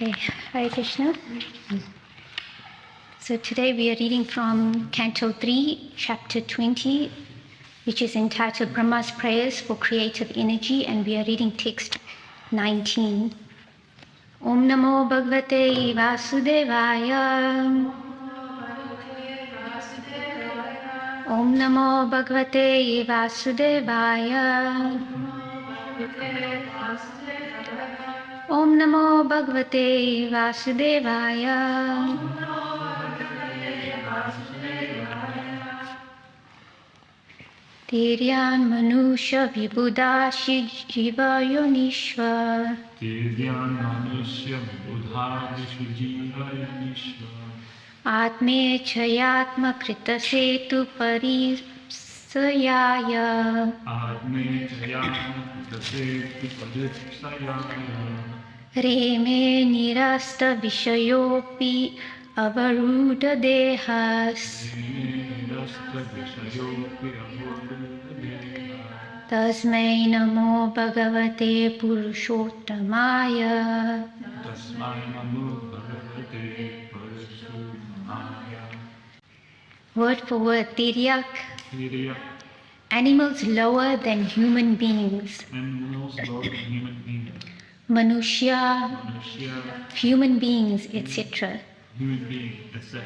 Okay, Hare Krishna. So today we are reading from Canto 3, Chapter 20, which is entitled Brahma's Prayers for Creative Energy, and we are reading text 19. Om Namo Bhagavate Vasudevaya. Om Namo Bhagavate Vasudevaya. Om Namo Bhagavate Vasudevaya. Tiryan Manusha Vibhuda Jiva Yonishva. Tiryan Manusha Vibhuda Jiva Yonishva. Atme Chayatma Krita Setu Parisayaya. Atme Chayatma Krita Setu Parisayaya. Reme Nirasta Vishayopi Avaruda Dehas. Tasmai Namo Bhagavate Purushottamaya. Tasmai Namo Bhagavate Purushottamaya. Word for word, Tiryak. Tiryak. Animals lower than human beings. Animals lower than human beings. Manushya. Manushya. Human beings, etc. Human beings, etc.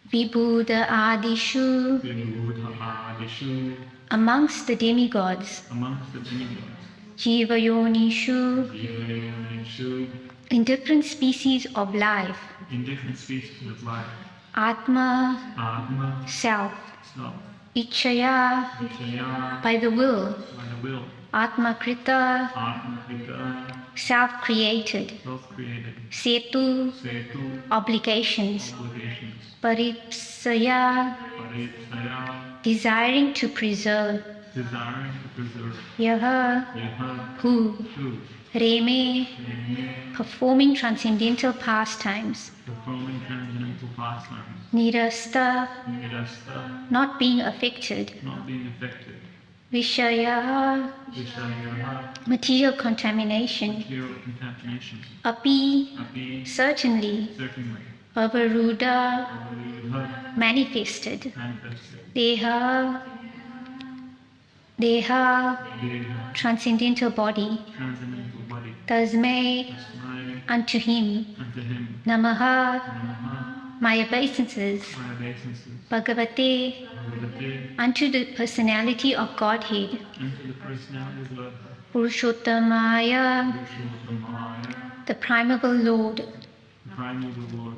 Vibhuda Adishu. Vibhuda Adishu. Amongst the demigods. Amongst the demigods. Jiva Yonishu. Jiva Yonishu. In different species of life. In different species of life. Atma. Atma. Self. Self. Ichaya. Ichaya. By the will. By the will. Atma Krita. Atma Krita. Self-created. Self-created. Setu. Setu. Obligations. Obligations. Paripsaya. Paripsaya. Desiring to preserve. Desiring to preserve. Yaha. Yaha. Who. Who. Reme. Reme. Performing transcendental pastimes. Performing transcendental pastimes. Nirasta. Nirasta. Not being affected. Not being affected. Vishaya. Vishaya. Material contamination. Material contamination. Api. Api. Certainly. Certainly. Avaruda. Avaruda. Manifested. Manifested. Deha. Deha. Transcendental body. Transcendental body. Tasmai. Tasmai. Unto him. Unto him. Namaha. Namaha. My obeisances. My obeisances. Bhagavate. Bhagavate. Unto the personality of Godhead. Unto the personality of God. Purushottamaya. Purushottamaya. The primeval Lord. The primeval Lord.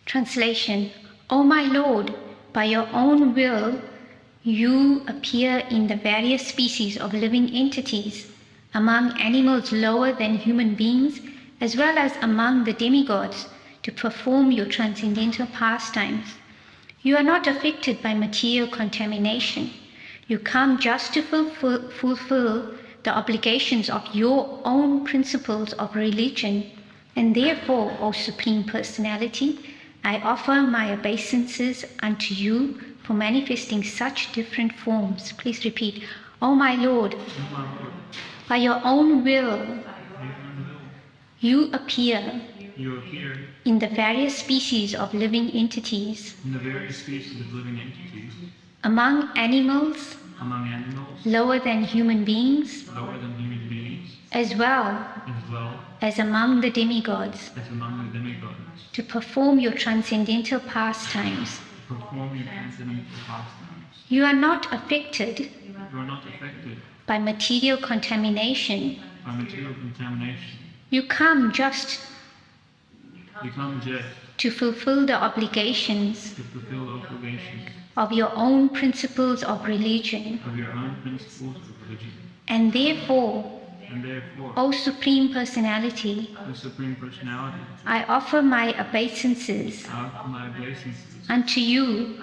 Translation. O my Lord, by your own will, you appear in the various species of living entities, among animals lower than human beings, as well as among the demigods, to perform your transcendental pastimes. You are not affected by material contamination. You come just to fulfill the obligations of your own principles of religion, and therefore, O Supreme Personality, I offer my obeisances unto you for manifesting such different forms. Please repeat. O my Lord, by your own will, you appear in the various species of living entities, among animals, lower than human beings, as well as among the demigods, to perform your transcendental pastimes. You are not affected by material contamination. You come just to fulfill the obligations of your own principles of religion. And therefore, O Supreme Personality, I offer my obeisances unto you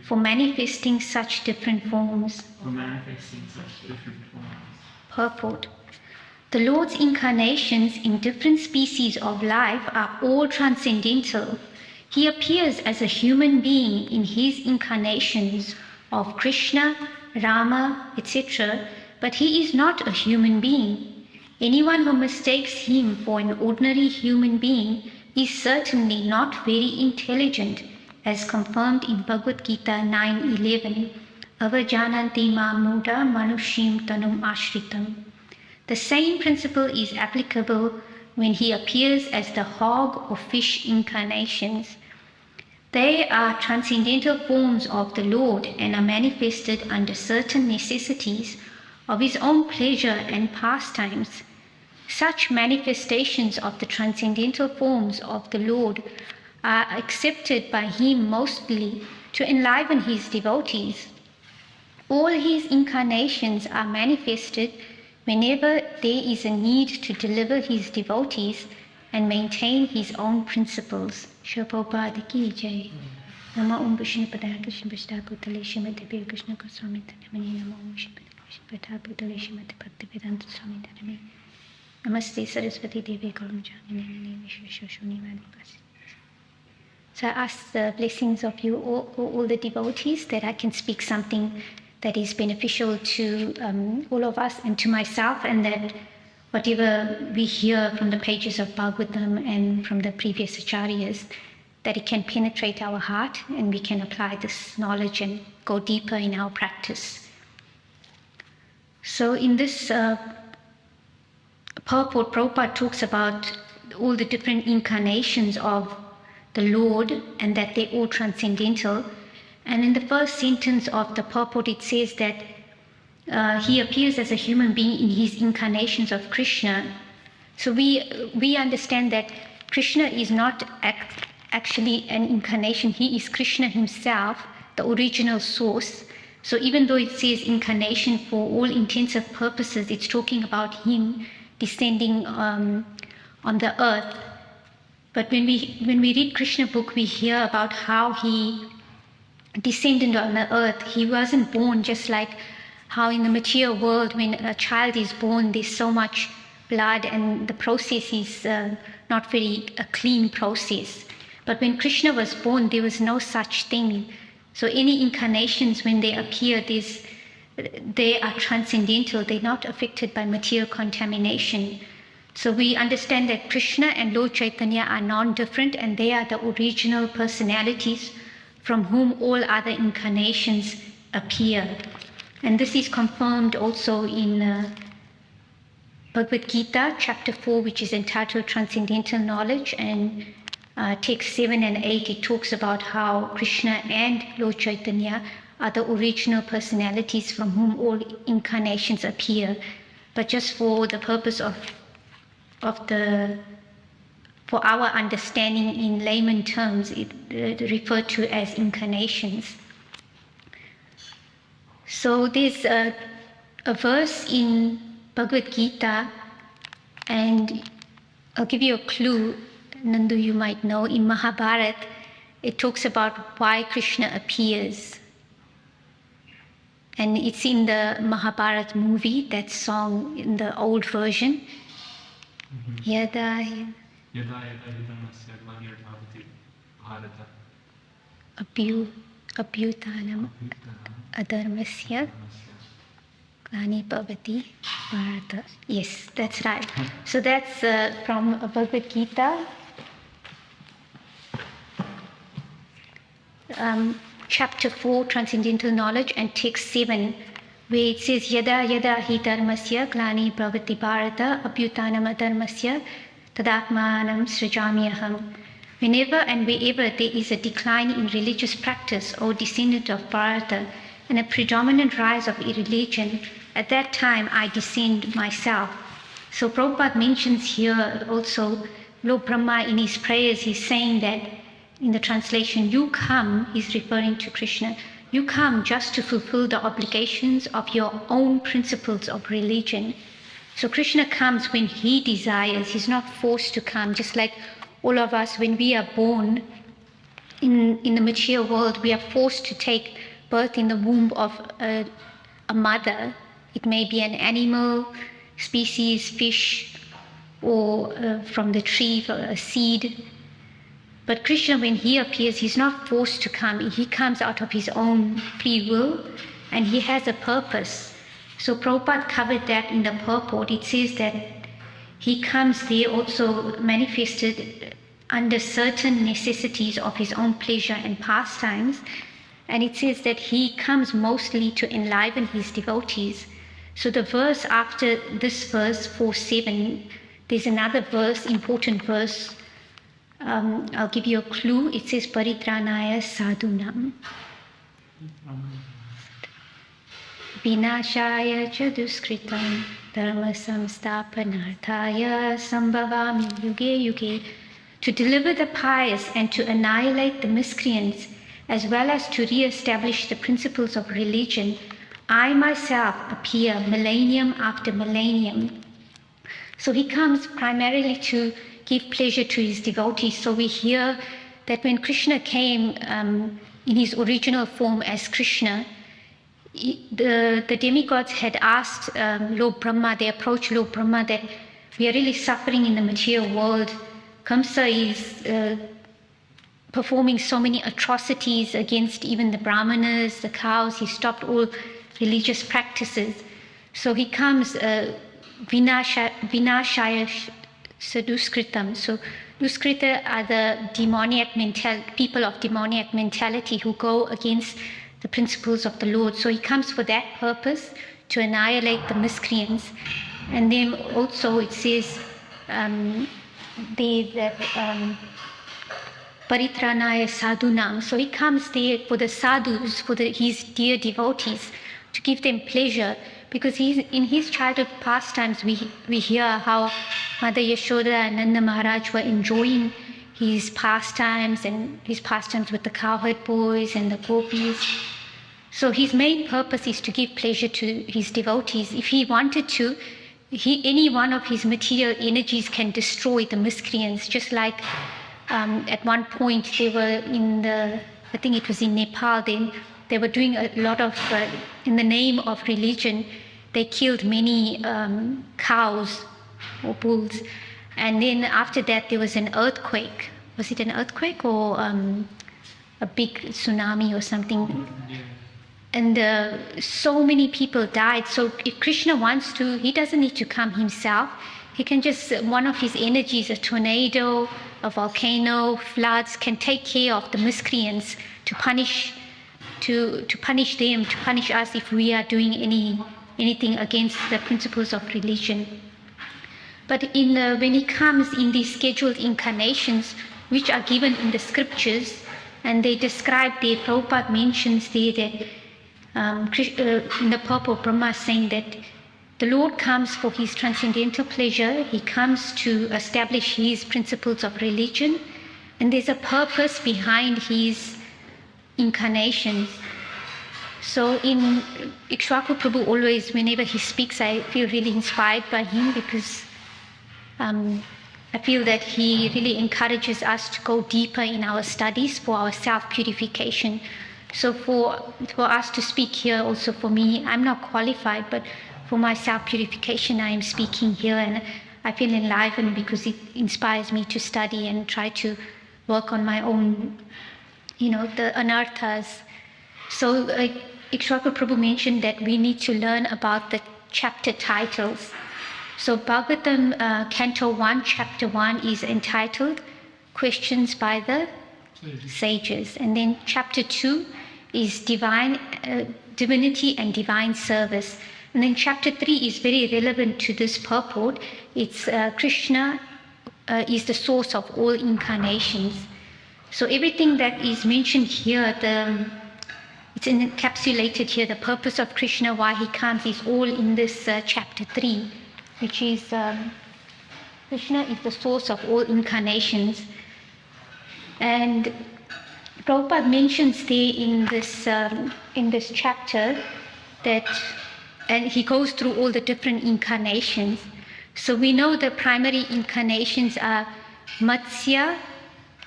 for manifesting such different forms. Purport. The Lord's incarnations in different species of life are all transcendental. He appears as a human being in his incarnations of Krishna, Rama, etc., but he is not a human being. Anyone who mistakes him for an ordinary human being is certainly not very intelligent, as confirmed in Bhagavad Gita 9:11. Avajananti mamuda manushim tanum ashritam. The same principle is applicable when he appears as the hog or fish incarnations. They are transcendental forms of the Lord and are manifested under certain necessities of his own pleasure and pastimes. Such manifestations of the transcendental forms of the Lord are accepted by him mostly to enliven his devotees. All his incarnations are manifested whenever there is a need to deliver his devotees and maintain his own principles. Shri Prabhupada ki jai. Nama Om Vishnu Padaya Krishna Vishta Bhutale Shrimati Devi Krishna Goswami Dhanamani. Nama Om Vishnu Padaya Bhutale Shrimati Bhaktivedanta Swami Dhanamani. Namaste Saraswati Devi Gauram Janani Vishwashoni Madhivasi. So I ask the blessings of you, all the devotees, that I can speak something that is beneficial to all of us and to myself, and that whatever we hear from the pages of Bhagavatam and from the previous acharyas, that it can penetrate our heart and we can apply this knowledge and go deeper in our practice. So in this purport, Prabhupada talks about all the different incarnations of the Lord and that they're all transcendental. And in the first sentence of the purport, it says that he appears as a human being in his incarnations of Krishna. So we understand that Krishna is not actually an incarnation. He is Krishna himself, the original source. So even though it says incarnation, for all intents and purposes, it's talking about him descending on the earth. But when we read Krishna book, we hear about how he descended on the earth. He wasn't born just like how in the material world, when a child is born, there's so much blood and the process is not very a clean process. But when Krishna was born, there was no such thing. So any incarnations, when they appear, they are transcendental. They're not affected by material contamination. So we understand that Krishna and Lord Chaitanya are non-different, and they are the original personalities from whom all other incarnations appear. And this is confirmed also in Bhagavad Gita, chapter 4, which is entitled Transcendental Knowledge, and text 7 and 8, it talks about how Krishna and Lord Chaitanya are the original personalities from whom all incarnations appear. But just for the purpose for our understanding in layman terms, it referred to as incarnations. So there's a verse in Bhagavad Gita, and I'll give you a clue, Nandu, you might know. In Mahabharata, it talks about why Krishna appears. And it's in the Mahabharata movie, that song in the old version. Yada Yada Bhagavati Bharata Abhyutanam Adharmasya Glani Bhavati Bharata. Yes, that's right. So that's from Bhagavad Gita, chapter 4, Transcendental Knowledge, and text 7, where it says, Yada Yada hi dharmasya glani bhavati bharata abhyutanam adharmasya tadatmanam srijamyaham. Whenever and wherever there is a decline in religious practice, O descendant of Bharata, and a predominant rise of irreligion, at that time I descend myself. So Prabhupada mentions here also Lord Brahma in his prayers. He's saying that in the translation, you come, he's referring to Krishna, you come just to fulfill the obligations of your own principles of religion. So Krishna comes when he desires. He's not forced to come, just like all of us, when we are born in the material world, we are forced to take birth in the womb of a mother. It may be an animal species, fish, or from the tree, a seed. But Krishna, when he appears, he's not forced to come. He comes out of his own free will, and he has a purpose. So Prabhupada covered that in the purport. It says that he comes there also manifested under certain necessities of his own pleasure and pastimes. And it says that he comes mostly to enliven his devotees. So the verse after this verse, 4:7, there's another verse, important verse. I'll give you a clue. It says Paritranaya Sadhunam Vinashaya Chaduskritam Dharma Samstapanarthaya Sambhavami Yuge Yuge. To deliver the pious and to annihilate the miscreants, as well as to re-establish the principles of religion, I myself appear millennium after millennium. So he comes primarily to give pleasure to his devotees. So we hear that when Krishna came in his original form as Krishna, the demigods had asked Lord Brahma, they approached Lord Brahma, that we are really suffering in the material world. Kamsa is performing so many atrocities against even the brahmanas, the cows. He stopped all religious practices. So he comes Vinashaya Saduskritam. So Duskrita are the demoniac people of demoniac mentality who go against the principles of the Lord. So he comes for that purpose, to annihilate the miscreants. And then also it says Paritranaya Sadhunam. So he comes there for the sadhus, for his dear devotees, to give them pleasure. Because in his childhood pastimes, we hear how Mother Yashoda and Nanda Maharaj were enjoying his pastimes and his pastimes with the cowherd boys and the gopis. So his main purpose is to give pleasure to his devotees. If he wanted to, any one of his material energies can destroy the miscreants. Just like at one point they were I think it was in Nepal then, they were doing a lot of, in the name of religion, they killed many cows or bulls. And then after that there was an earthquake. Was it an earthquake or a big tsunami or something? And so many people died. So if Krishna wants to, he doesn't need to come himself. He can just, one of his energies, a tornado, a volcano, floods, can take care of the miscreants to punish them, to punish us if we are doing anything against the principles of religion. But when he comes in these scheduled incarnations, which are given in the scriptures, and they describe there, Prabhupada mentions there that in the purport, Brahma is saying that the Lord comes for his transcendental pleasure. He comes to establish his principles of religion, and there's a purpose behind his incarnations. So in Ikshvaku Prabhu, always whenever he speaks, I feel really inspired by him, because I feel that he really encourages us to go deeper in our studies for our self-purification. So for us to speak here, also for me, I'm not qualified, but for my self-purification, I am speaking here, and I feel enlivened because it inspires me to study and try to work on my own, the anarthas. So Ikshvaku Prabhu mentioned that we need to learn about the chapter titles. So Bhagavatam Canto 1, Chapter 1 is entitled Questions by the Sages. And then Chapter 2 is Divinity and Divine Service. And then Chapter 3 is very relevant to this purport. It's Krishna is the source of all incarnations. So everything that is mentioned here, it's encapsulated here. The purpose of Krishna, why he comes, is all in this Chapter 3, which is Krishna is the source of all incarnations. And Prabhupada mentions there in this chapter that, and he goes through all the different incarnations. So we know the primary incarnations are Matsya.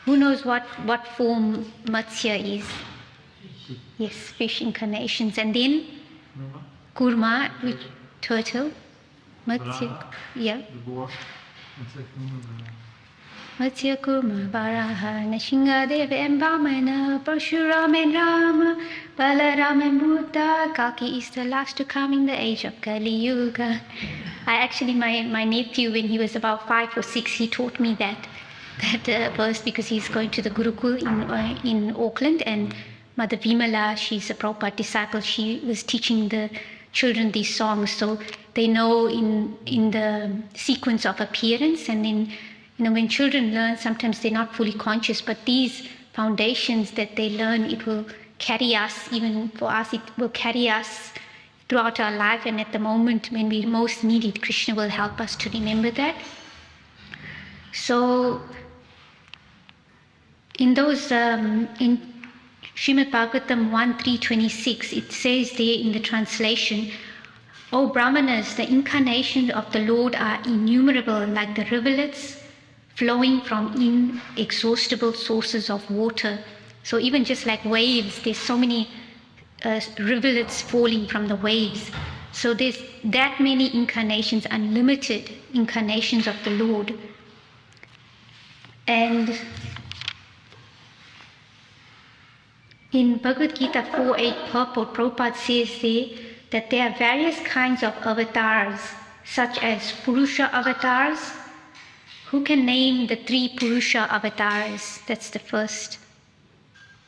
Who knows what form Matsya is? Yes, fish incarnations. And then Kurma, which turtle. Matsya, yeah. Matsya, Kurma, Varaha, Nashingadeva, and Vamana, Parshuram and Rama, Balaram and Buddha, Kalki is the last to come in the age of Kali Yuga. My nephew, when he was about 5 or 6, he taught me that verse because he's going to the Gurukul in Auckland, and Mother Vimala, she's a Prabhupada disciple, she was teaching the children these songs, so they know in the sequence of appearance. And then, when children learn, sometimes they're not fully conscious, but these foundations that they learn, it will carry us, even for us, it will carry us throughout our life, and at the moment when we most need it, Krishna will help us to remember that. So in those, in Srimad Bhagavatam 1.3.26, it says there in the translation, O Brahmanas, the incarnations of the Lord are innumerable like the rivulets flowing from inexhaustible sources of water. So even just like waves, there's so many rivulets falling from the waves. So there's that many incarnations, unlimited incarnations of the Lord. And in Bhagavad Gita 4.8 purport, Prabhupada says there that there are various kinds of avatars, such as Purusha avatars. Who can name the 3 Purusha avatars? That's the first.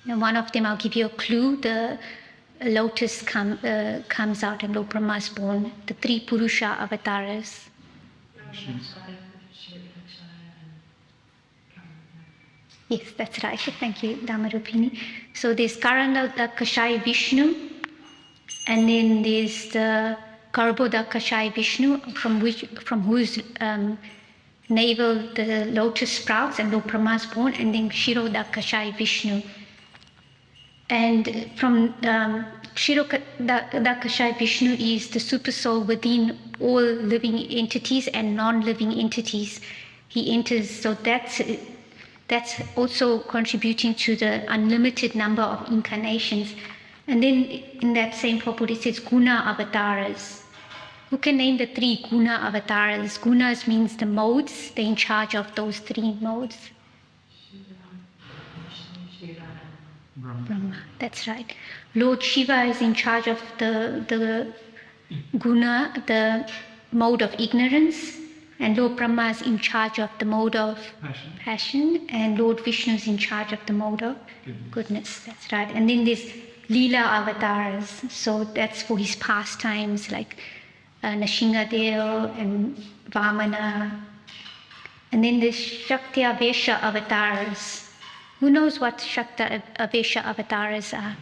And one of them, I'll give you a clue. The lotus comes out and Lord Brahma is born. The 3 Purusha avatars. Yes, that's right. Thank you, Dhamarupini. So there's Karanodakashaya Vishnu, and then there's the Garbhodakashaya Vishnu, from whose navel the lotus sprouts and Lord Brahma is born, and then Kshirodakashaya Vishnu. And from Kshirodakashaya Vishnu is the super soul within all living entities and non-living entities. He enters, so that's also contributing to the unlimited number of incarnations. And then in that same purport it says Guna avatars. Who can name the 3 Guna avatars? Gunas means the modes. They're in charge of those 3 modes. Brahma. That's right. Lord Shiva is in charge of the Guna, the mode of ignorance. And Lord Brahma is in charge of the mode of passion, and Lord Vishnu is in charge of the mode of goodness. That's right. And then there's Leela avatars, so that's for his pastimes, like Nrsingadeva and Vamana. And then there's Shakti Avesha avatars. Who knows what Shakti Avesha avatars are?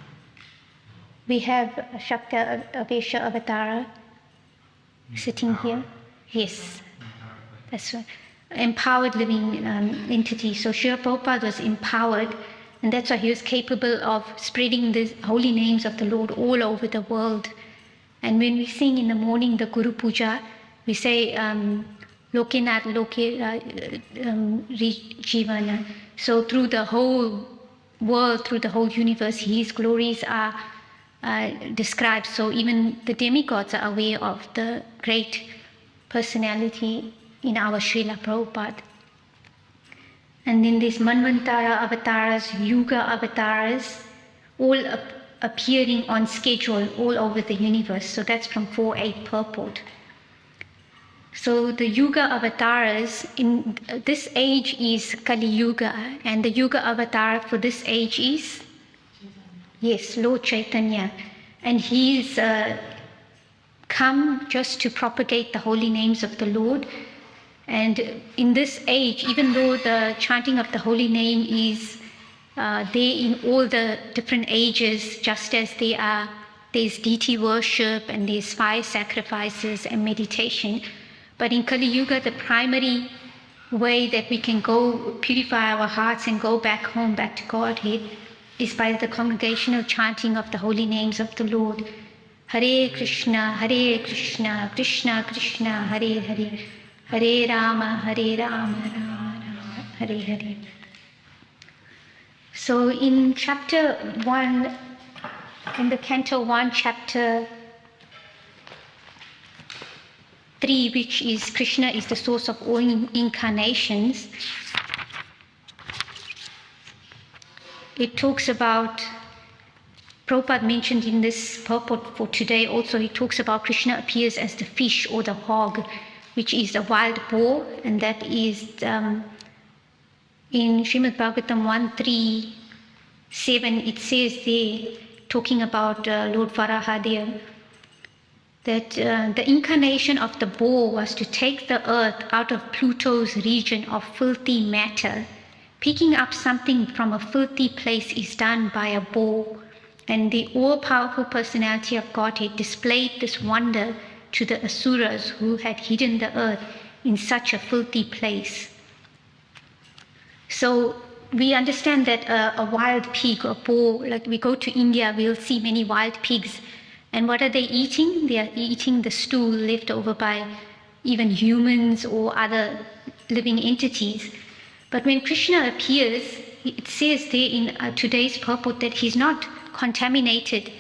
We have a Shakti Avesha avatar sitting here. Yes. That's right. Empowered living entity. So Srila Prabhupada was empowered, and that's why he was capable of spreading the holy names of the Lord all over the world. And when we sing in the morning the Guru Puja, we say Lokenat Loke Jivana. So through the whole world, through the whole universe, his glories are described. So even the demigods are aware of the great personality in our Srila Prabhupada. And then these Manvantara avatars, Yuga avatars, all appearing on schedule all over the universe. So that's from 4.8 purport. So the Yuga avatars in this age is Kali Yuga, and the Yuga avatar for this age is, yes, Lord Chaitanya. And he's come just to propagate the holy names of the Lord. And in this age, even though the chanting of the holy name is there in all the different ages, just as there's deity worship and there's fire sacrifices and meditation, but in Kali Yuga, the primary way that we can go purify our hearts and go back home, back to Godhead, is by the congregational chanting of the holy names of the Lord. Hare Krishna, Krishna Krishna, Hare Hare. Hare Rama, Rama Rama, Hare Hare. So in chapter 1, in the canto 1, chapter 3, which is Krishna is the source of all incarnations, it talks about Prabhupada mentioned in this purport for today also, he talks about Krishna appears as the fish or the hog, which is a wild boar, and that is in Srimad Bhagavatam 137, it says there, talking about Lord Varahadeva, that the incarnation of the boar was to take the earth out of Pluto's region of filthy matter. Picking up something from a filthy place is done by a boar, and the all-powerful personality of Godhead displayed this wonder to the asuras who had hidden the earth in such a filthy place. So we understand that a wild pig or boar, like we go to India, we'll see many wild pigs. And what are they eating? They are eating the stool left over by even humans or other living entities. But when Krishna appears, it says there in today's purport that he's not contaminated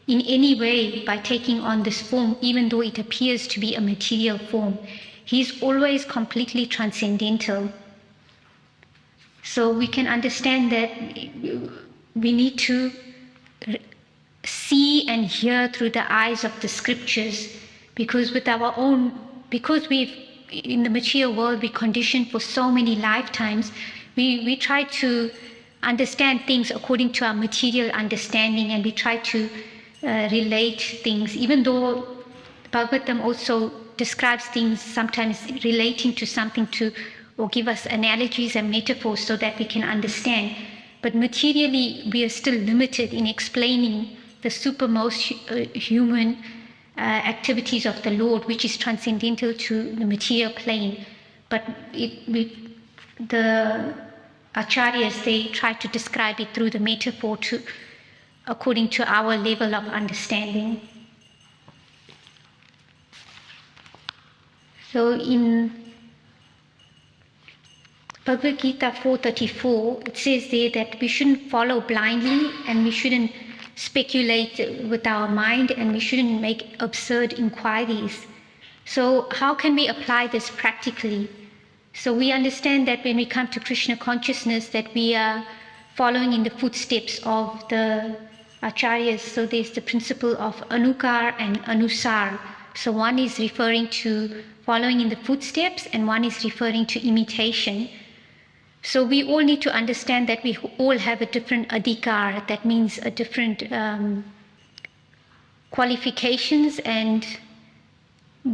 in any way by taking on this form, even though it appears to be a material form. He's always completely transcendental. So we can understand that we need to see and hear through the eyes of the scriptures, because with our own, because we've in the material world we conditioned for so many lifetimes, we try to understand things according to our material understanding, and we try to relate things, even though Bhagavatam also describes things sometimes relating to something to, or give us analogies and metaphors so that we can understand. But materially we are still limited in explaining the supermost human activities of the Lord, which is transcendental to the material plane. But the acharyas, they try to describe it through the metaphor according to our level of understanding. So in Bhagavad Gita 4:34, it says there that we shouldn't follow blindly, and we shouldn't speculate with our mind, and we shouldn't make absurd inquiries. So how can we apply this practically? So we understand that when we come to Krishna consciousness, that we are following in the footsteps of the acharyas. So there's the principle of anukar and anusar. So one is referring to following in the footsteps, and one is referring to imitation. So we all need to understand that we all have a different adhikar, that means a different qualifications and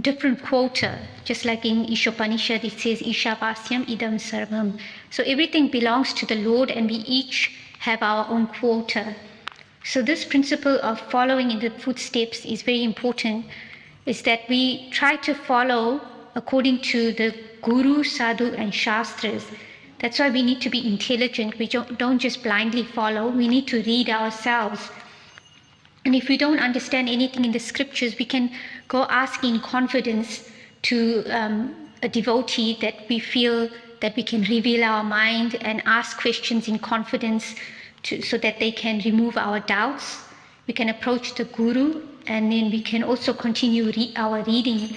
different quota. Just like in Ishopanishad, it says Ishavasyam idam sarvam. So everything belongs to the Lord, and we each have our own quota. So this principle of following in the footsteps is very important, is that we try to follow according to the Guru, Sadhu and Shastras. That's why we need to be intelligent. We don't just blindly follow. We need to read ourselves. And if we don't understand anything in the scriptures, we can go ask in confidence to a devotee that we feel that we can reveal our mind, and ask questions in confidence so that they can remove our doubts. We can approach the Guru, and then we can also continue our reading,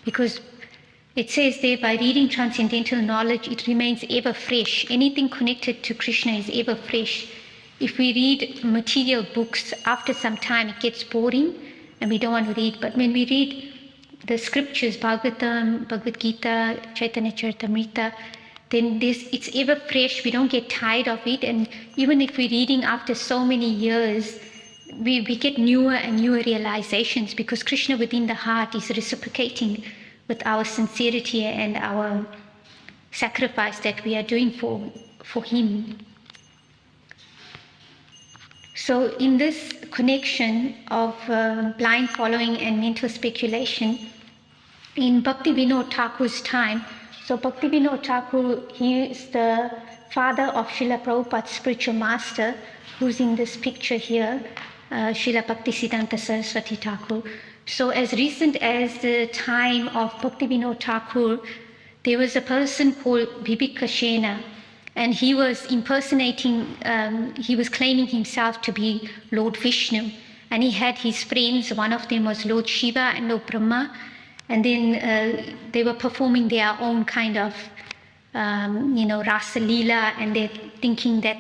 because it says there, by reading transcendental knowledge, it remains ever fresh. Anything connected to Krishna is ever fresh. If we read material books, after some time it gets boring and we don't want to read. But when we read the scriptures, Bhagavatam, Bhagavad Gita, Chaitanya Charitamrita, then it's ever fresh. We don't get tired of it. And even if we're reading after so many years, we get newer and newer realizations, because Krishna within the heart is reciprocating with our sincerity and our sacrifice that we are doing for him. So in this connection of blind following and mental speculation, in Bhakti Vinod Thakur's time, so Bhakti Vinod Thakur, he is the father of Srila Prabhupada's spiritual master, who's in this picture here, Srila Bhaktisiddhanta Saraswati Thakur. So as recent as the time of Bhakti Vinod Thakur, there was a person called Bibhikashena, and he was impersonating, he was claiming himself to be Lord Vishnu, and he had his friends. One of them was Lord Shiva and Lord Brahma, and then they were performing their own kind of, Rasa Leela, and they're thinking that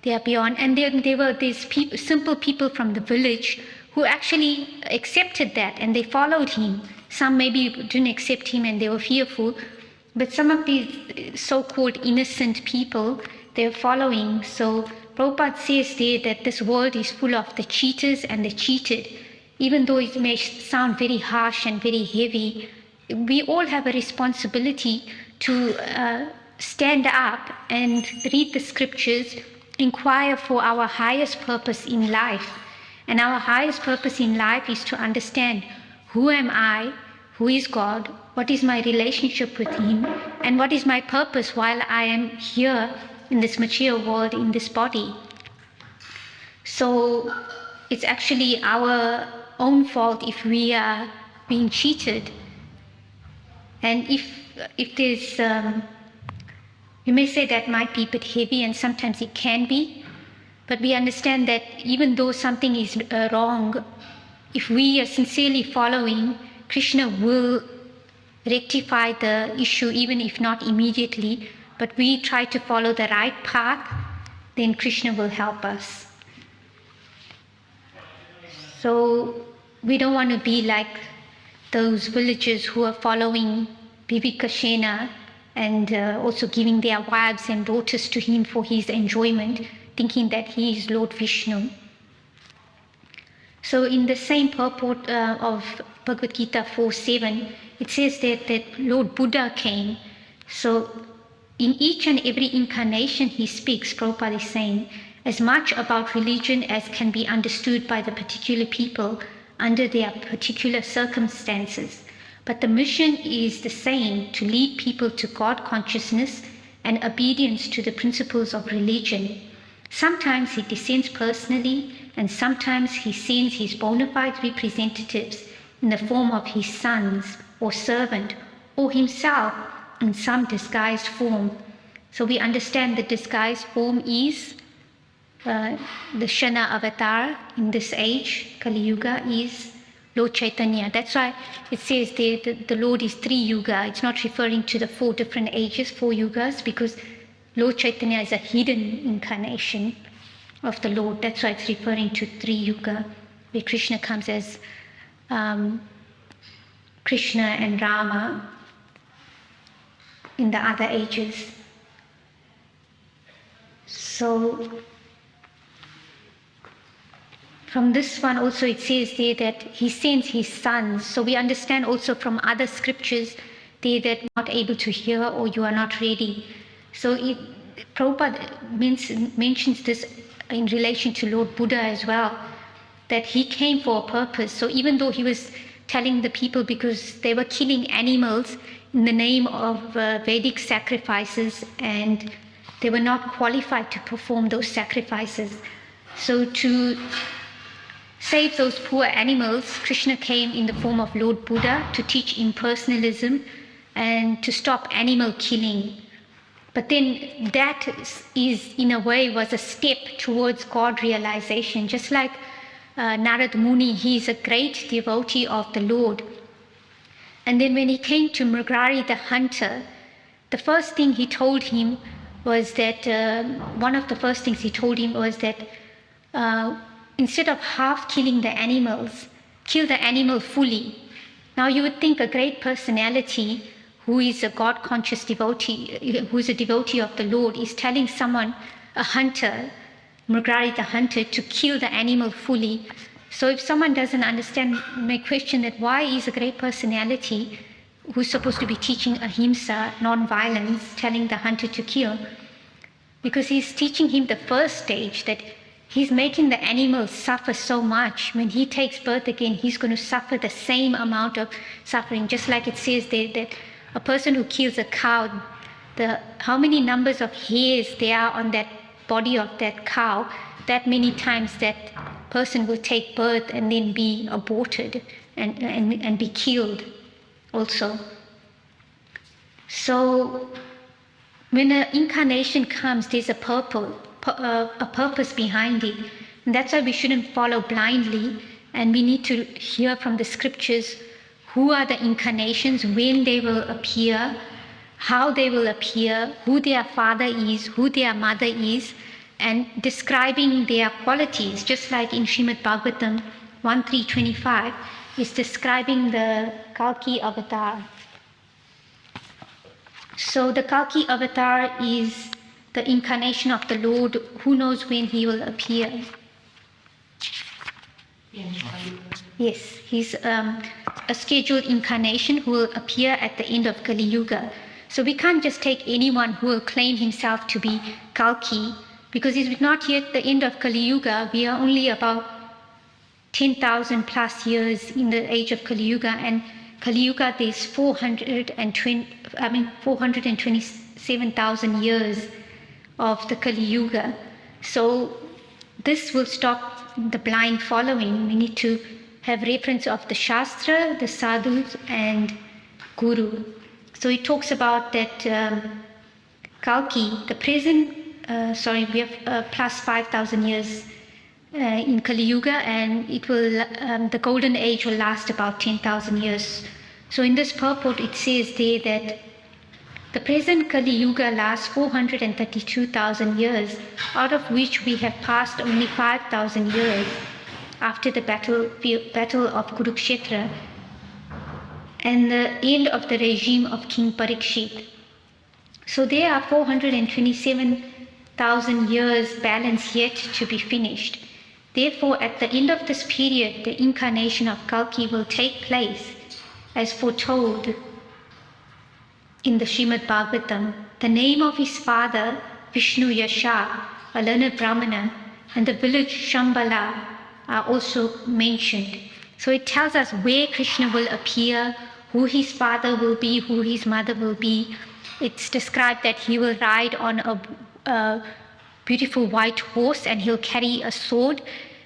They are beyond. And there were these people, simple people from the village who actually accepted that and they followed him. Some maybe didn't accept him and they were fearful, but some of these so-called innocent people, they're following. So Prabhupada says there that this world is full of the cheaters and the cheated. Even though it may sound very harsh and very heavy, we all have a responsibility to stand up and read the scriptures, inquire for our highest purpose in life. And our highest purpose in life is to understand, who am I, who is God, what is my relationship with Him, and what is my purpose while I am here in this material world, in this body. So it's actually our own fault if we are being cheated. And if there's, you may say that might be a bit heavy, and sometimes it can be, but we understand that even though something is wrong, if we are sincerely following, Krishna will rectify the issue, even if not immediately, but we try to follow the right path, then Krishna will help us. So we don't want to be like those villagers who are following Vivikashena and also giving their wives and daughters to him for his enjoyment, thinking that he is Lord Vishnu. So in the same purport of Bhagavad Gita 4:7, it says that Lord Buddha came. So in each and every incarnation he speaks, Prabhupada is saying, as much about religion as can be understood by the particular people under their particular circumstances. But the mission is the same, to lead people to God consciousness and obedience to the principles of religion. Sometimes he descends personally, and sometimes he sends his bona fide representatives in the form of his sons or servant, or himself in some disguised form. So we understand the disguised form is the Shana avatar in this age, Kali Yuga, is Lord Chaitanya. That's why it says the Lord is 3 yuga. It's not referring to the 4 different ages, 4 yugas, because Lord Chaitanya is a hidden incarnation of the Lord. That's why it's referring to 3 yuga, where Krishna comes as Krishna and Rama in the other ages. So from this one also it says there that he sends his sons. So we understand also from other scriptures there that not able to hear or you are not ready. So Prabhupada mentions this in relation to Lord Buddha as well, that he came for a purpose. So even though he was telling the people, because they were killing animals in the name of Vedic sacrifices and they were not qualified to perform those sacrifices. So to save those poor animals, Krishna came in the form of Lord Buddha to teach impersonalism and to stop animal killing. But then that is in a way was a step towards God realization. Just like Narad Muni, he is a great devotee of the Lord. And then when he came to Mrigari the hunter, the first thing he told him was that, one of the first things he told him was that instead of half killing the animals, kill the animal fully. Now you would think a great personality who is a God-conscious devotee, who is a devotee of the Lord, is telling someone, a hunter, Mrigari the hunter, to kill the animal fully. So if someone doesn't understand, may question that why is a great personality who's supposed to be teaching ahimsa, non-violence, telling the hunter to kill? Because he's teaching him the first stage, that he's making the animal suffer so much. When he takes birth again, he's going to suffer the same amount of suffering. Just like it says there that a person who kills a cow, how many numbers of hairs there are on that body of that cow, that many times that person will take birth and then be aborted and be killed also. So when an incarnation comes, there's a purpose behind it. And that's why we shouldn't follow blindly, and we need to hear from the scriptures who are the incarnations, when they will appear, how they will appear, who their father is, who their mother is, and describing their qualities, just like in Srimad Bhagavatam 1.3.25, is describing the Kalki avatar. So the Kalki avatar is the incarnation of the Lord. Who knows when he will appear? Yes, he's a scheduled incarnation who will appear at the end of Kali Yuga. So we can't just take anyone who will claim himself to be Kalki, because it's not yet the end of Kali Yuga. We are only about 10,000 plus years in the age of Kali Yuga, and Kali Yuga there's 427,000 years of the Kali Yuga. So this will stop the blind following. We need to have reference of the Shastra, the Sadhus, and Guru. So it talks about that Kalki, the present, we have plus 5,000 years in Kali Yuga, and it will, the golden age will last about 10,000 years. So in this purport it says there that the present Kali Yuga lasts 432,000 years, out of which we have passed only 5,000 years after the battle of Kurukshetra and the end of the regime of King Parikshit. So there are 427,000 years balance yet to be finished. Therefore, at the end of this period, the incarnation of Kalki will take place, as foretold in the Srimad Bhagavatam. The name of his father, Vishnu Yasha, a learned Brahmana, and the village Shambhala are also mentioned. So it tells us where Krishna will appear, who his father will be, who his mother will be. It's described that he will ride on a beautiful white horse and he'll carry a sword.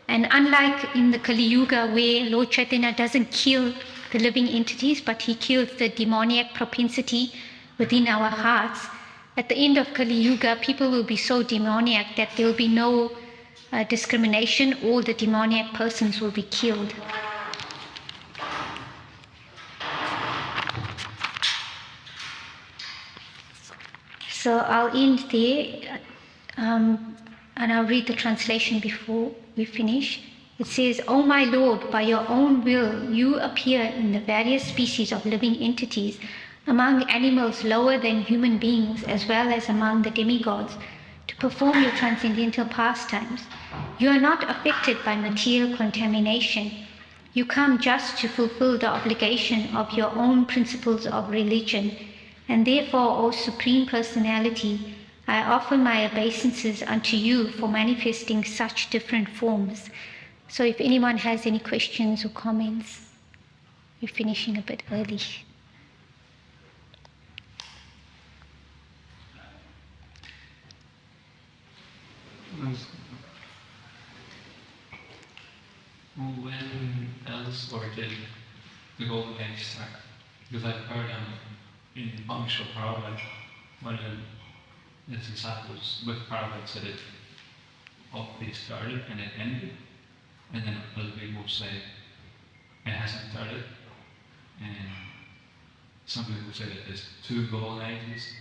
And unlike in the Kali Yuga where Lord Chaitanya doesn't kill the living entities, but he kills the demoniac propensity within our hearts, at the end of Kali Yuga, people will be so demoniac that there will be no discrimination. All the demoniac persons will be killed. So I'll end there, and I'll read the translation before we finish. It says, "O my Lord, by your own will, you appear in the various species of living entities, among animals lower than human beings, as well as among the demigods, to perform your transcendental pastimes. You are not affected by material contamination. You come just to fulfill the obligation of your own principles of religion, and therefore, O Supreme Personality, I offer my obeisances unto you for manifesting such different forms." So if anyone has any questions or comments, we're finishing a bit early. When else or did the Golden Age start? Because I've heard in Amishra Prabhupada, one of the disciples with Prabhupada said it already started and it ended, and then other people say it hasn't started, and some people say that there's two Golden Ages.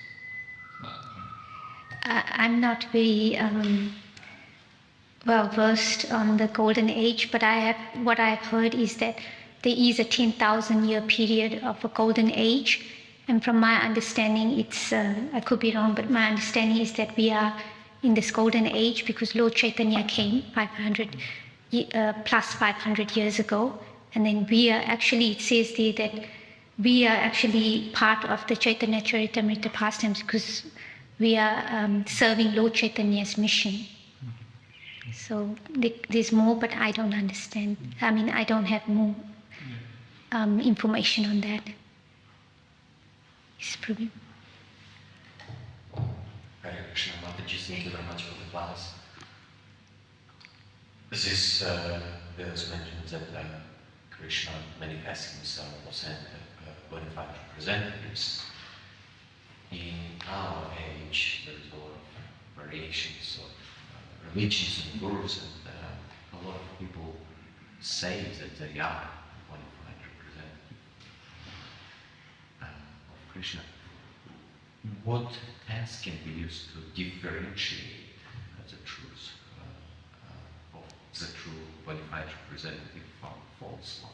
I'm not very well versed on the Golden Age, but what I've heard is that there is a 10,000 year period of a Golden Age, and from my understanding, it's I could be wrong, but my understanding is that we are in this Golden Age because Lord Chaitanya came 500 plus 500 years ago, and then we are actually, it says there that we are actually part of the Chaitanya Charitamrita pastimes because we are serving Lord Chaitanya's mission. So there's more, but I don't understand. I mean, I don't have more information on that. Yes, Prabhu. Hare Krishna, Mataji, thank you very much for the class. This verse mentions that Krishna manifesting himself or sent bona-fide representatives. In our age, there is a lot of variations of religions and gurus, and a lot of people say that they are bona-fide representatives of Krishna. What tests can be used to differentiate the true representative false one.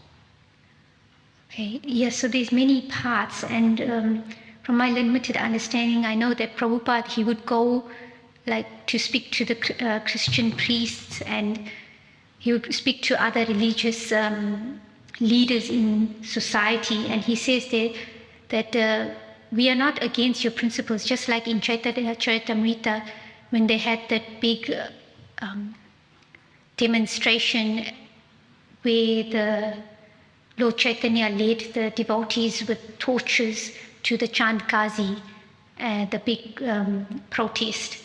Okay, yes, so there's many parts, and from my limited understanding, I know that Prabhupada, he would go like to speak to the Christian priests, and he would speak to other religious leaders in society, and he says there that we are not against your principles, just like in Chaitanya Charitamrita, when they had that big demonstration where the Lord Chaitanya led the devotees with torches to the Chandkazi, the big protest.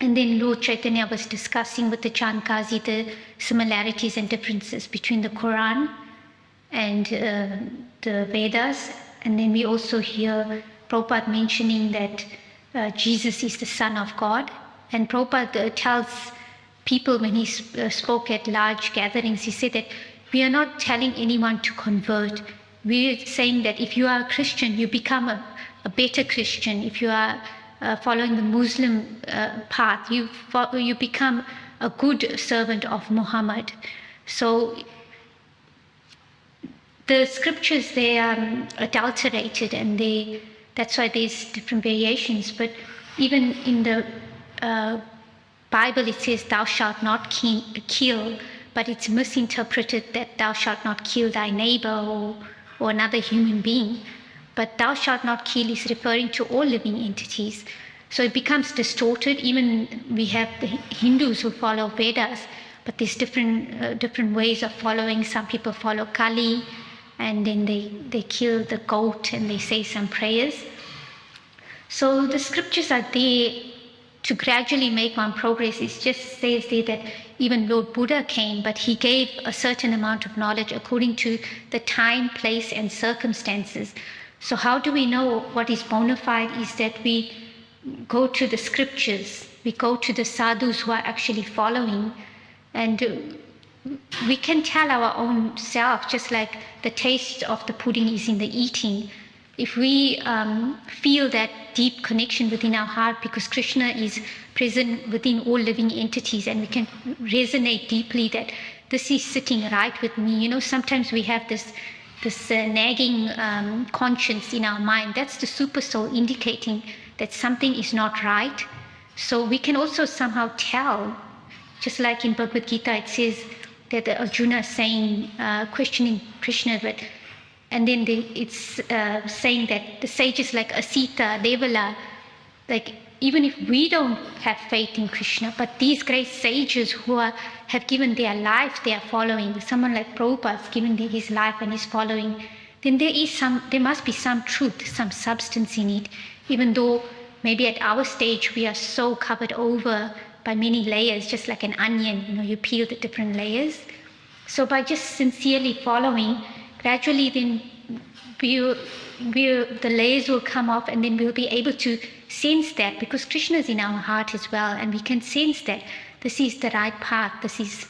And then Lord Chaitanya was discussing with the Chandkazi the similarities and differences between the Quran and the Vedas. And then we also hear Prabhupada mentioning that Jesus is the Son of God. And Prabhupada tells people when he spoke at large gatherings, he said that we are not telling anyone to convert. We're saying that if you are a Christian, you become a better Christian. If you are following the Muslim path, you become a good servant of Muhammad. So the scriptures, they are adulterated, and that's why there's different variations. But even in the Bible, it says thou shalt not kill, but it's misinterpreted that thou shalt not kill thy neighbor or another human being. But thou shalt not kill is referring to all living entities. So it becomes distorted. Even we have the Hindus who follow Vedas, but there's different ways of following. Some people follow Kali, and then they kill the goat and they say some prayers. So the scriptures are there to gradually make one progress. It just says there that even Lord Buddha came, but he gave a certain amount of knowledge according to the time, place, and circumstances. So how do we know what is bona fide? Is that we go to the scriptures, we go to the sadhus who are actually following, and we can tell our own self, just like the taste of the pudding is in the eating. If we feel that deep connection within our heart, because Krishna is present within all living entities, and we can resonate deeply that this is sitting right with me. You know, sometimes we have this nagging conscience in our mind. That's the super soul indicating that something is not right. So we can also somehow tell, just like in Bhagavad Gita, it says that Arjuna is saying, questioning Krishna, and then it's saying that the sages like Asita, Devala, like even if we don't have faith in Krishna, but these great sages who have given their life, they are following. Someone like Prabhupada has given his life and is following. Then there must be some truth, some substance in it, even though maybe at our stage we are so covered over by many layers, just like an onion. You know, you peel the different layers. So by just sincerely following, gradually then the layers will come off, and then we'll be able to sense that, because Krishna is in our heart as well, and we can sense that this is the right path, this is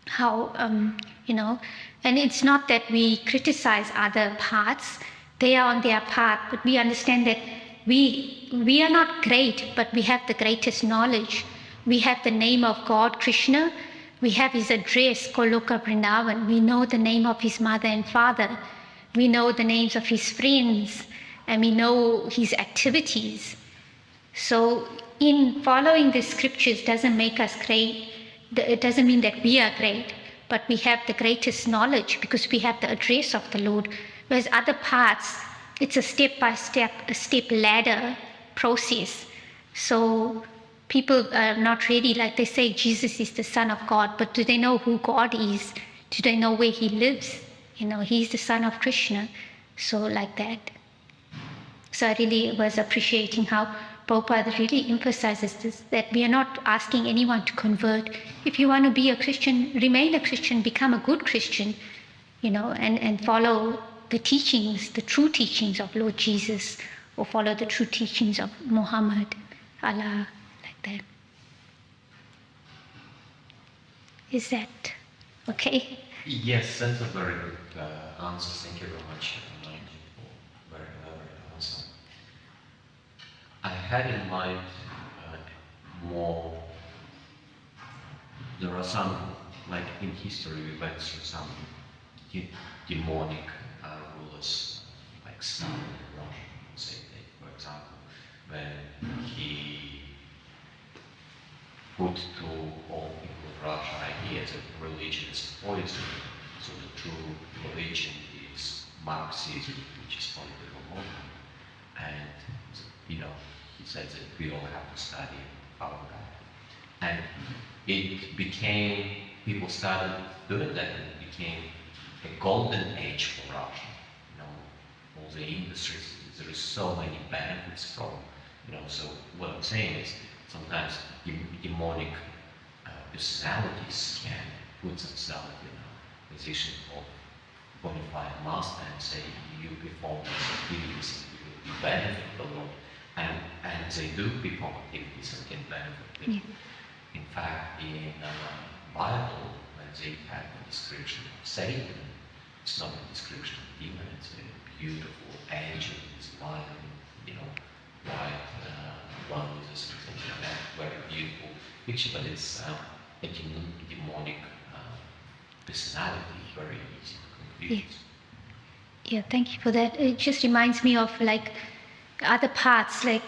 how, and it's not that we criticize other paths, they are on their path, but we understand that we are not great, but we have the greatest knowledge. We have the name of God, Krishna. We have his address, Goloka Vrindavan. We know the name of his mother and father. We know the names of his friends, and we know his activities. So in following the scriptures doesn't make us great. It doesn't mean that we are great, but we have the greatest knowledge because we have the address of the Lord. Whereas other paths, it's a step-by-step, a step ladder process. So people are not really, like they say, Jesus is the Son of God, but do they know who God is? Do they know where he lives? You know, he's the son of Krishna. So like that. So I really was appreciating how Prabhupada really emphasizes this, that we are not asking anyone to convert. If you want to be a Christian, remain a Christian, become a good Christian, and follow the teachings, the true teachings of Lord Jesus, or follow the true teachings of Muhammad, Allah, like that. Is that okay? Yes, that's a very good answer. Thank you very much, Nigel, for very elaborate answer. I had in mind more. There are some like in history, we went through some demonic rulers, like Stalin in Russia, say, for example, when he put to all people of Russia ideas that religion is poison. So the true religion is Marxism, which is political movement. And, you know, he said that we all have to study our God. And it became, people started doing that, and it became a golden age for Russia. You know, all the industries, there is so many benefits from, you know, so what I'm saying is sometimes demonic personalities can put themselves in a position of bona fide master and say, you perform these activities and you will benefit a lot. And they do perform activities and can benefit them. Yeah. In fact, in Bible, when they have a description of Satan, it's not a description of demon, it's a beautiful angel, it's lion, you know, white roses and things like that. Very beautiful picture, but it's a demonic personality, very easy to confuse. Yeah, thank you for that. It just reminds me of like other parts, like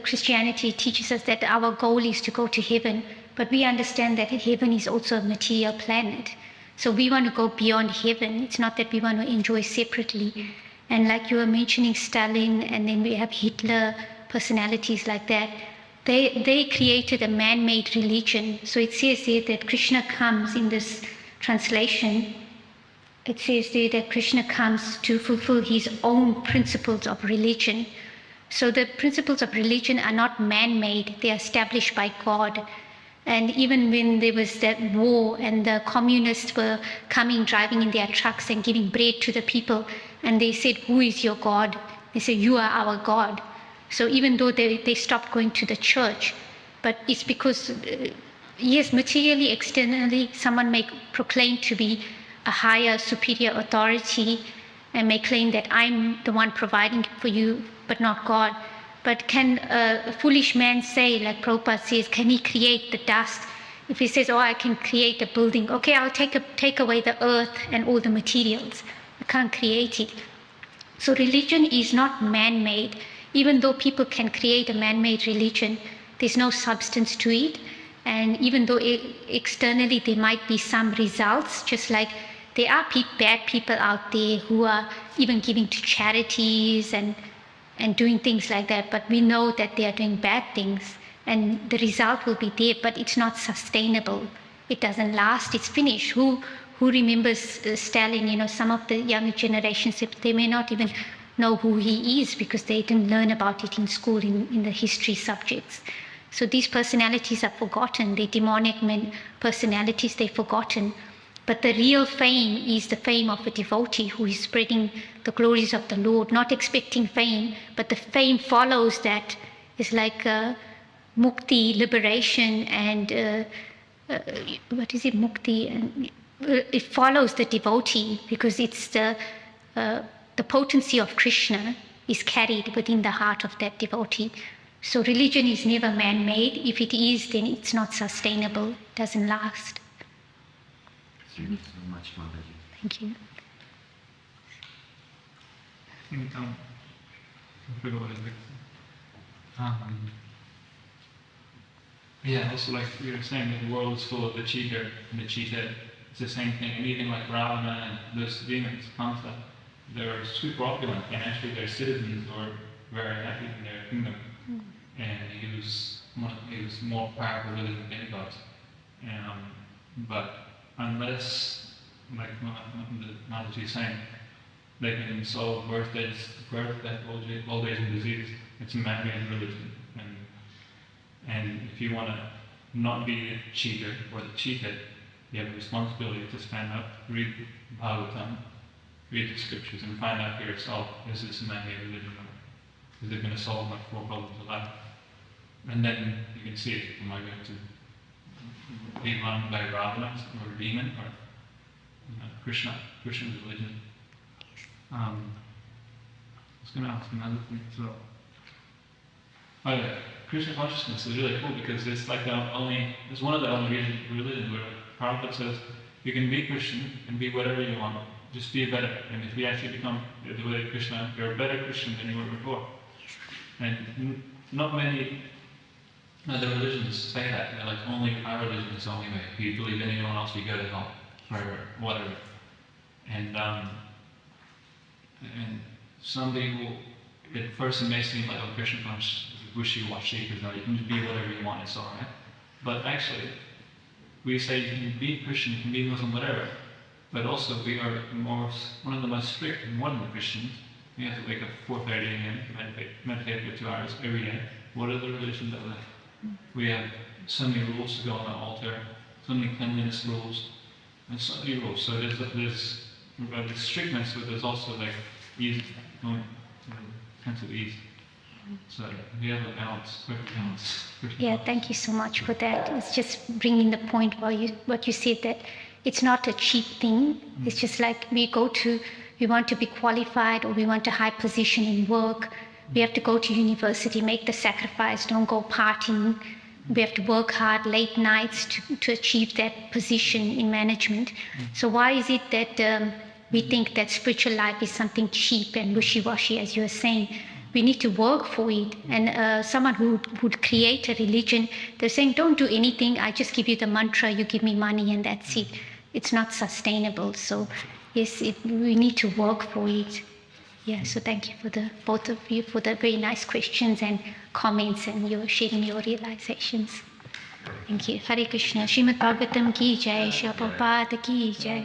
Christianity teaches us that our goal is to go to heaven, but we understand that heaven is also a material planet. So we want to go beyond heaven. It's not that we want to enjoy separately. And like you were mentioning Stalin, and then we have Hitler, personalities like that. They created a man-made religion. So it says there that Krishna comes in this translation. It says there that Krishna comes to fulfill his own principles of religion. So the principles of religion are not man-made, they are established by God. And even when there was that war and the communists were coming, driving in their trucks and giving bread to the people, and they said, "Who is your God?" They said, "You are our God." So even though they stopped going to the church, but it's because, yes, materially, externally, someone may proclaim to be a higher, superior authority and may claim that I'm the one providing for you, but not God. But can a foolish man say, like Prabhupada says, can he create the dust? If he says, "Oh, I can create a building," okay, I'll take away the earth and all the materials. I can't create it. So religion is not man-made. Even though people can create a man-made religion, there's no substance to it. And even though externally there might be some results, just like there are bad people out there who are even giving to charities and doing things like that, but we know that they are doing bad things and the result will be there, but it's not sustainable. It doesn't last, it's finished. Who remembers Stalin? You know, some of the younger generations, they may not even know who he is because they didn't learn about it in school in the history subjects. So these personalities are forgotten. They're demonic personalities, they're forgotten. But the real fame is the fame of a devotee who is spreading the glories of the Lord, not expecting fame, but the fame follows that. It's like mukti, liberation, and what is it, mukti? And it follows the devotee because it's the potency of Krishna is carried within the heart of that devotee. So religion is never man-made. If it is, then it's not sustainable, it doesn't last. Thank you so much, Mataji. Thank you. I forgot what it was. Yeah, also like you were saying, the world is full of the cheater and the cheated. It's the same thing. And even like Ravana and those demons, Kamsa, they're super opulent, and actually their citizens were very happy in their kingdom. And he was more powerful really than demigods. But unless, like Mataji is saying, they can solve birth, death, old age, and disease, it's a man-made religion. And if you want to not be the cheater or the cheated, you have a responsibility to stand up, read Bhagavatam, read the scriptures, and find out for yourself, is this a man-made religion or is it going to solve my 4 problems of life? And then you can see, am I going to be run by Ravana or a demon or Krishna's religion? I was going to ask another thing as well. Oh yeah, Krishna consciousness is really cool because it's like it's one of the only religions where Prabhupada says, you can be Krishna, you can be whatever you want, just be better. And if you actually become the way of Krishna, you're a better Christian than you were before. And not many other religions say that. They're like, only our religion is the only way. If you believe in anyone else, you go to hell, or whatever. And some people, at first it may seem like, oh, Krishna consciousness is wishy-washy, because you can just be whatever you want, it's alright. But actually, we say you can be Christian, you can be Muslim, whatever. But also, we are one of the most strict modern Christians. We have to wake up 4:30 a.m. to meditate for 2 hours every day. What are the religions that live? We have so many rules to go on the altar, so many cleanliness rules, and so many rules. So there's strictness, but there's also like ease, sense of ease. So we have a balance, perfect balance. Yeah, thank you so much for that. It's just bringing the point what you said, that it's not a cheap thing. It's just like we want to be qualified, or we want a high position in work. We have to go to university, make the sacrifice, don't go partying. We have to work hard, late nights to achieve that position in management. So why is it that we think that spiritual life is something cheap and wishy-washy, as you were saying? We need to work for it. And someone who would create a religion, they're saying, don't do anything, I just give you the mantra, you give me money, and that's it. It's not sustainable. So yes, we need to work for it. Yeah, so thank you for both of you for the very nice questions and comments, and your sharing your realizations. Thank you. Hare Krishna. Srimad Bhagavatam ki jai, Shri Prabhupada ki jai.